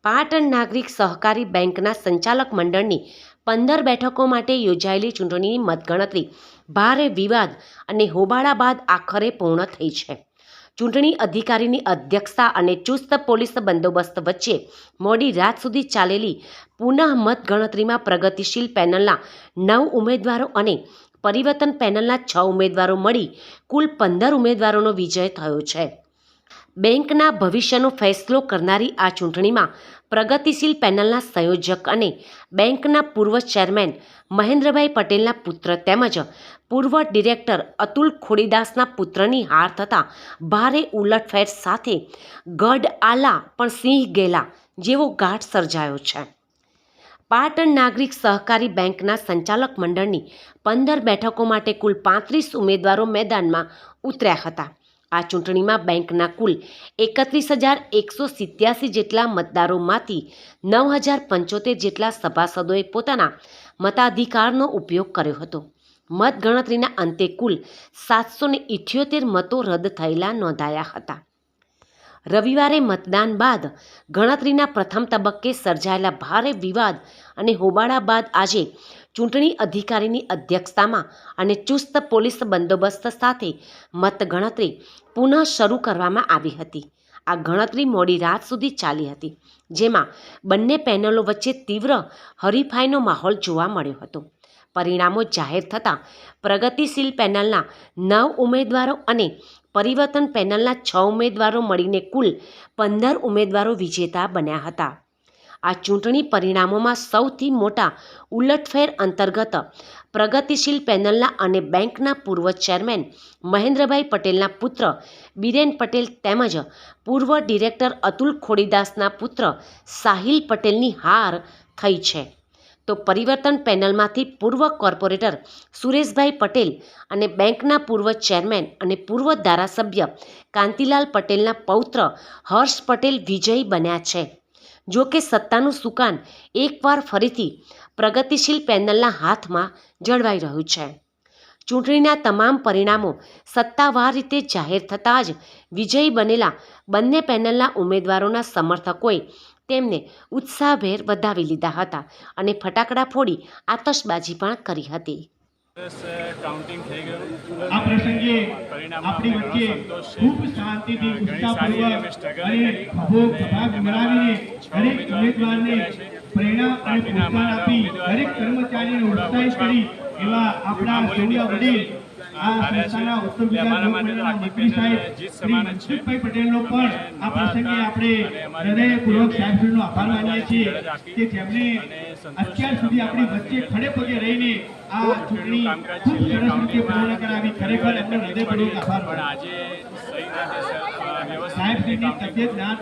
પાટણ નાગરિક સહકારી બેંકના સંચાલક મંડળની 15 બેઠકો માટે યોજાયેલી ચૂંટણીની મતગણતરી ભારે વિવાદ અને હોબાળા બાદ આખરે પૂર્ણ થઈ છે. ચૂંટણી અધિકારીની અધ્યક્ષતા અને ચુસ્ત પોલીસ બંદોબસ્ત વચ્ચે મોડી રાત સુધી ચાલેલી પુનઃ મતગણતરીમાં પ્રગતિશીલ પેનલના 9 ઉમેદવારો અને પરિવર્તન પેનલના 6 ઉમેદવારો મળી કુલ 15 ઉમેદવારોનો વિજય થયો છે. બેંકના ભવિષ્યનો ફેસલો કરનારી આ ચૂંટણીમાં પ્રગતિશીલ પેનલના સંયોજક અને બેંકના પૂર્વ ચેરમેન મહેન્દ્રભાઈ પટેલના પુત્ર તેમજ પૂર્વ ડિરેક્ટર અતુલ ખોડીદાસના પુત્રની હાર થતાં ભારે ઉલટફેર સાથે ગઢ આલા પણ સિંહ ગેલા જેવો ઘાટ સર્જાયો છે. પાટણ નાગરિક સહકારી બેંકના સંચાલક મંડળની 15 બેઠકો માટે કુલ 35 ઉમેદવારો મેદાનમાં ઉતર્યા હતા. આ ચૂંટણીમાં બેંકના કુલ 31,187 જેટલા મતદારોમાંથી 9,075 જેટલા સભાસદોએ પોતાના મતાધિકારનો ઉપયોગ કર્યો હતો. મતગણતરીના અંતે કુલ 778 મતો રદ થયેલા નોંધાયા હતા. રવિવારે મતદાન બાદ ગણતરીના પ્રથમ તબક્કે સર્જાયેલા ભારે વિવાદ અને હોબાળા બાદ આજે ચૂંટણી અધિકારીની અધ્યક્ષતામાં અને ચુસ્ત પોલીસ બંદોબસ્ત સાથે મતગણતરી પુનઃ શરૂ કરવામાં આવી હતી. આ ગણતરી મોડી રાત સુધી ચાલી હતી, જેમાં બંને પેનલો વચ્ચે તીવ્ર હરીફાઈનો માહોલ જોવા મળ્યો હતો. પરિણામો જાહેર થતાં પ્રગતિશીલ પેનલના 9 ઉમેદવારો અને પરિવર્તન પેનલના 6 ઉમેદવારો મળીને કુલ 15 ઉમેદવારો વિજેતા બન્યા હતા. આ ચૂંટણી પરિણામોમાં સૌથી મોટા ઉલટફેર અંતર્ગત પ્રગતિશીલ પેનલના અને બેંકના પૂર્વ ચેરમેન મહેન્દ્રભાઈ પટેલના પુત્ર બિરેન પટેલ તેમજ પૂર્વ ડિરેક્ટર અતુલ ખોડીદાસના પુત્ર સાહિલ પટેલની હાર થઈ છે. તો પરિવર્તન પેનલમાંથી પૂર્વ કોર્પોરેટર સુરેશભાઈ પટેલ અને બેંકના પૂર્વ ચેરમેન અને પૂર્વ ધારાસભ્ય કાંતિલાલ પટેલના પૌત્ર હર્ષ પટેલ વિજયી બન્યા છે. જો કે સત્તાનું સુકાન એકવાર ફરીથી પ્રગતિશીલ પેનલના હાથમાં જળવાઈ રહ્યું છે. ચૂંટણીના તમામ પરિણામો સત્તાવાર રીતે જાહેર થતાં જ વિજયી બનેલા બંને પેનલના ઉમેદવારોના સમર્થકોએ તેમને ઉત્સાહભેર વધાવી લીધા હતા અને ફટાકડા ફોડી આતશબાજી પણ કરી હતી. કાઉન્ટિંગ થઈ ગયું. આ પ્રસંગે આપણી વચ્ચે ખૂબ શાંતિથી ઉત્સાહપૂર્વક અને ભાગ મેળવીને દરેક ઉમેદવારને પ્રેરણા અને પ્રોત્સાહન આપી દરેક કર્મચારીને ઉત્સાહિત કરી એવા આપણા સૌના વડીલ આ સંસ્થાના ઉત્તર ગુજરાત લોકમંડળના મંત્રી સાહેબ શ્રી મનસુખભાઈ પટેલનો પણ આ પ્રસંગે આપણે હૃદયપૂર્વક સાહેબનો આભાર માનીએ છીએ કે જેમણે અત્યાર સુધી આપણી વચ્ચે ખડે પગે રહીને આ ચૂંટણી ખૂબ સરસ રીતે પૂર્ણ કરાવી. ખરેખર એમનો હૃદયપૂર્વક આભાર. પણ આજે સહી સાહેબની તબિયત ના